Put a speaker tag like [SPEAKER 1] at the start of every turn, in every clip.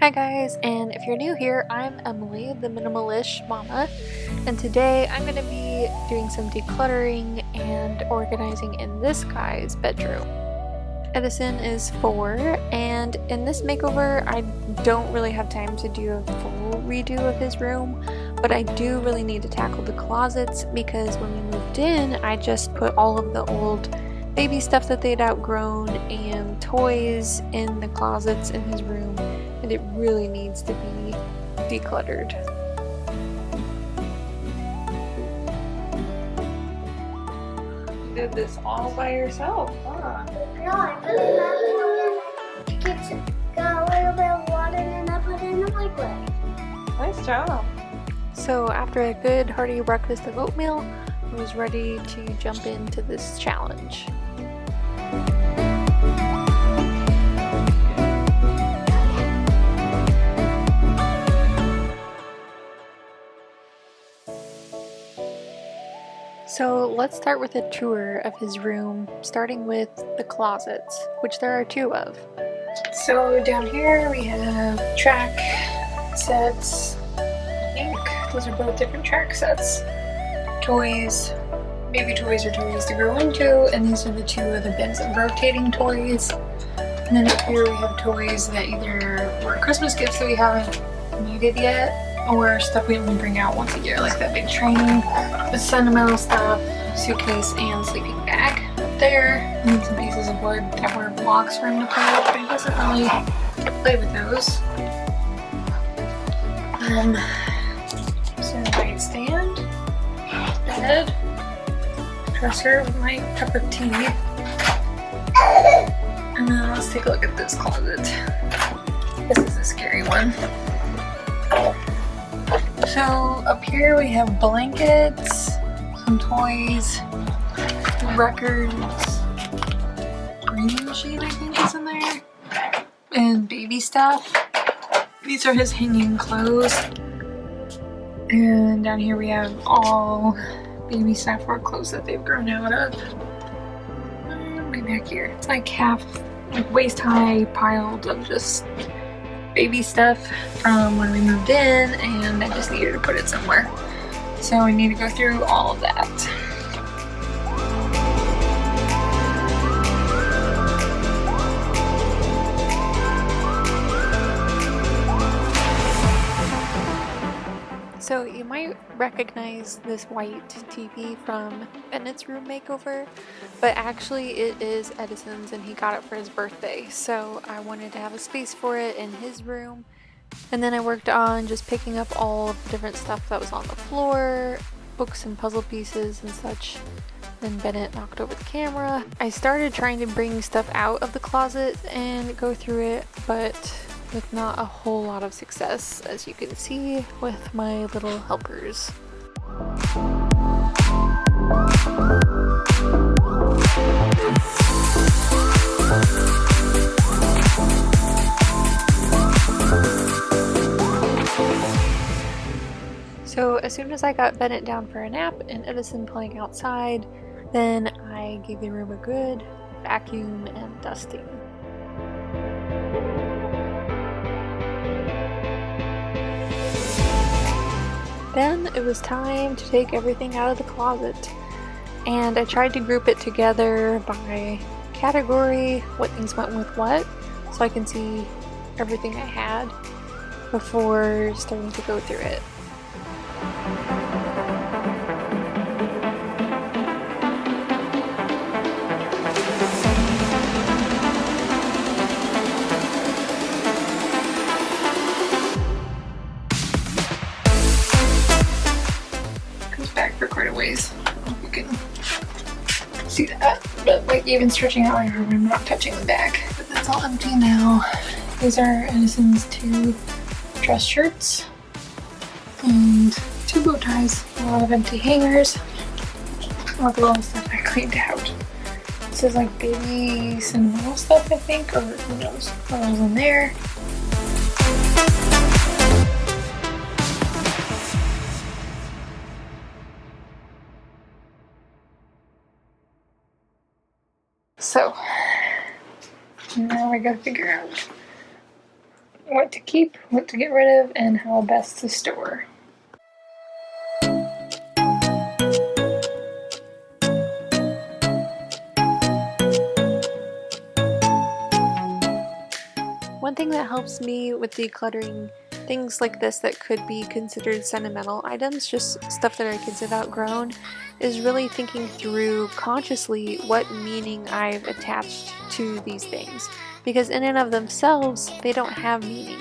[SPEAKER 1] Hi guys, and if you're new here, I'm Emily, the Minimalish Mama, and today I'm going to be doing some decluttering and organizing in this guy's bedroom. Edison is 4, and in this makeover I don't really have time to do a full redo of his room, but I do really need to tackle the closets because when we moved in, I just put all of the old baby stuff that they'd outgrown and toys in the closets in his room, and it really needs to be decluttered. You did this all by yourself, huh?
[SPEAKER 2] No, I put it in the kitchen. Got a little bit of water and I put it in the microwave.
[SPEAKER 1] Nice job. So after a good hearty breakfast of oatmeal, I was ready to jump into this challenge. So let's start with a tour of his room, starting with the closets, which there are 2 of. So down here we have track sets. I think those are both different track sets. Toys, baby toys or toys to grow into, and these are the 2 of the bins of rotating toys. And then up here we have toys that either were Christmas gifts that we haven't needed yet, or stuff we only bring out once a year, like that big training, the sentimental stuff, suitcase, and sleeping bag up there, and then some pieces of wood that were blocks for him to play with, but he doesn't really play with those. So nightstand, bed, dresser with my cup of tea, and then let's take a look at this closet. This is a scary one. So up here we have blankets, some toys, records, reading machine I think is in there, and baby stuff. These are his hanging clothes. And down here we have all baby stuff or clothes that they've grown out of. Way back here. It's like half, like waist high piled of just baby stuff from when we moved in, and I just needed to put it somewhere. So we need to go through all of that. So you might recognize this white TV from Bennett's room makeover, but actually it is Edison's and he got it for his birthday. So I wanted to have a space for it in his room. And then I worked on just picking up all of the different stuff that was on the floor, books and puzzle pieces and such. Then Bennett knocked over the camera. I started trying to bring stuff out of the closet and go through it, but with not a whole lot of success, as you can see with my little helpers. So as soon as I got Bennett down for a nap and Edison playing outside, then I gave the room a good vacuum and dusting. Then it was time to take everything out of the closet, and I tried to group it together by category, what things went with what, so I can see everything I had before starting to go through it. For quite a ways. You can see that, but like even stretching out my room, I'm not touching the back. But that's all empty now. These are Edison's 2 dress shirts and 2 bow ties. A lot of empty hangers. All the little stuff I cleaned out. This is like baby sentimental stuff, I think, or who knows what was in there. So now I gotta figure out what to keep, what to get rid of, and how best to store. One thing that helps me with decluttering things like this that could be considered sentimental items, just stuff that I consider outgrown, is really thinking through consciously what meaning I've attached to these things. Because in and of themselves, they don't have meaning.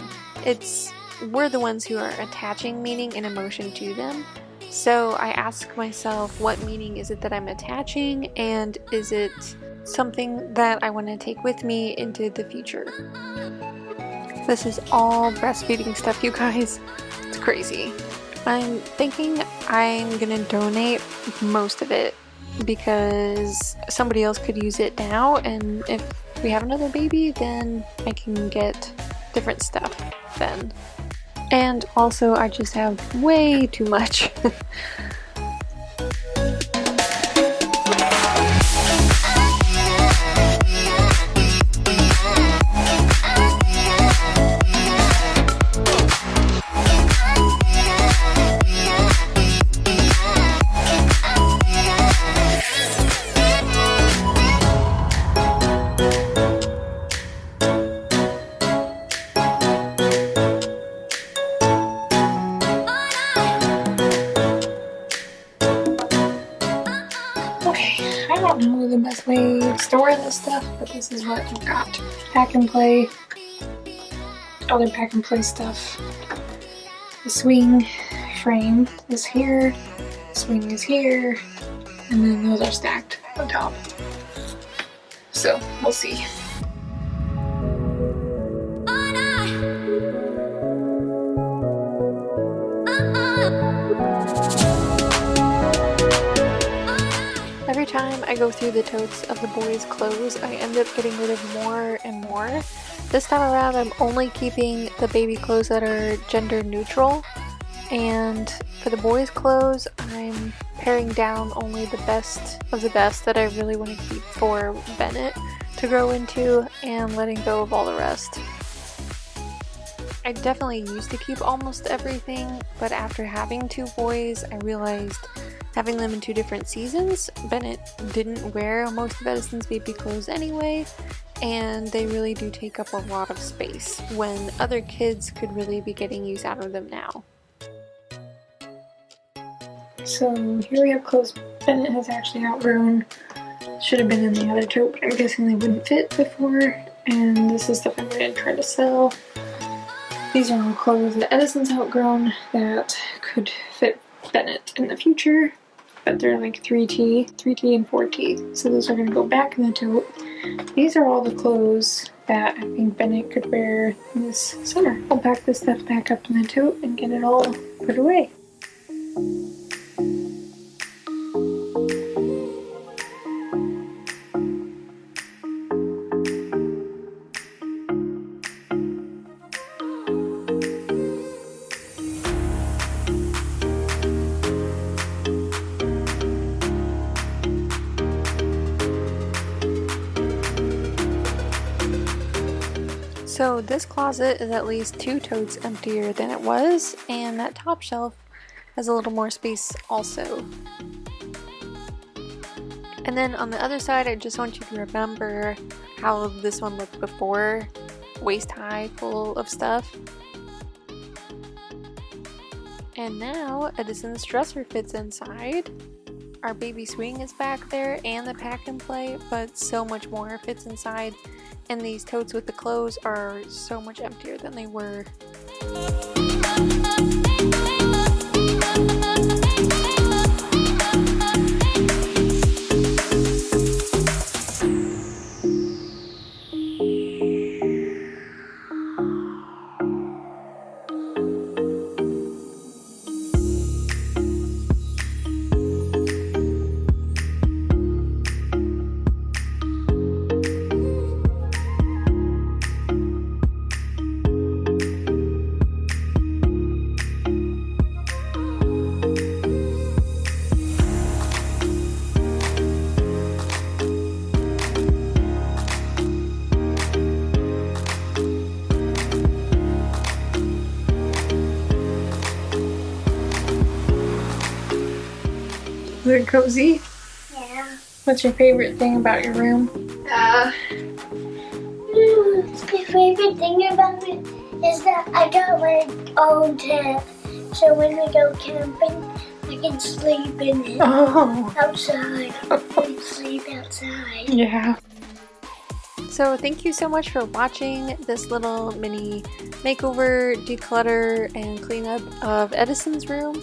[SPEAKER 1] We're the ones who are attaching meaning and emotion to them. So I ask myself, what meaning is it that I'm attaching, and is it something that I want to take with me into the future? This is all breastfeeding stuff, you guys. It's crazy. I'm thinking I'm gonna donate most of it because somebody else could use it now, and if we have another baby, then I can get different stuff then. And also, I just have way too much. I don't know the best way to store this stuff, but this is what I've got. Pack and play, other pack and play stuff. The swing frame is here, the swing is here, and then those are stacked on top. So we'll see. Every time I go through the totes of the boys' clothes, I end up getting rid of more and more. This time around, I'm only keeping the baby clothes that are gender neutral, and for the boys' clothes, I'm paring down only the best of the best that I really want to keep for Bennett to grow into, and letting go of all the rest. I definitely used to keep almost everything, but after having two boys, I realized having them in two different seasons, Bennett didn't wear most of Edison's baby clothes anyway, and they really do take up a lot of space when other kids could really be getting use out of them now. So here we have clothes Bennett has actually outgrown. Should have been in the other tote, but I'm guessing they wouldn't fit before, and this is stuff I'm going to try to sell. These are all clothes that Edison's outgrown that could fit Bennett in the future, but they're like 3T and 4T, so those are going to go back in the tote. These are all the clothes that I think Bennett could wear this summer. I'll pack this stuff back up in the tote and get it all put away. So this closet is at least 2 totes emptier than it was, and that top shelf has a little more space also. And then on the other side, I just want you to remember how this one looked before, waist high, full of stuff. And now Edison's dresser fits inside. Our baby swing is back there and the pack and play, but so much more fits inside. And these totes with the clothes are so much emptier than they were. it cozy?
[SPEAKER 2] Yeah.
[SPEAKER 1] What's your favorite thing about your room?
[SPEAKER 2] My favorite thing about it is that I got my own tent. So when we go camping, I can sleep in it.
[SPEAKER 1] Oh.
[SPEAKER 2] Outside. I can sleep outside.
[SPEAKER 1] Yeah. So thank you so much for watching this little mini makeover, declutter, and cleanup of Edison's room.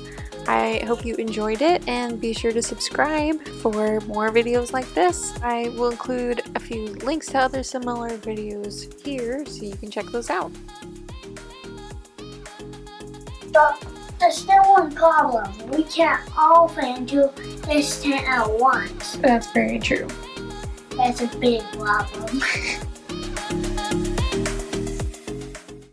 [SPEAKER 1] I hope you enjoyed it, and be sure to subscribe for more videos like this. I will include a few links to other similar videos here so you can check those out.
[SPEAKER 2] But there's still one problem. We can't all fit into this tent at once.
[SPEAKER 1] That's very true.
[SPEAKER 2] That's a big problem.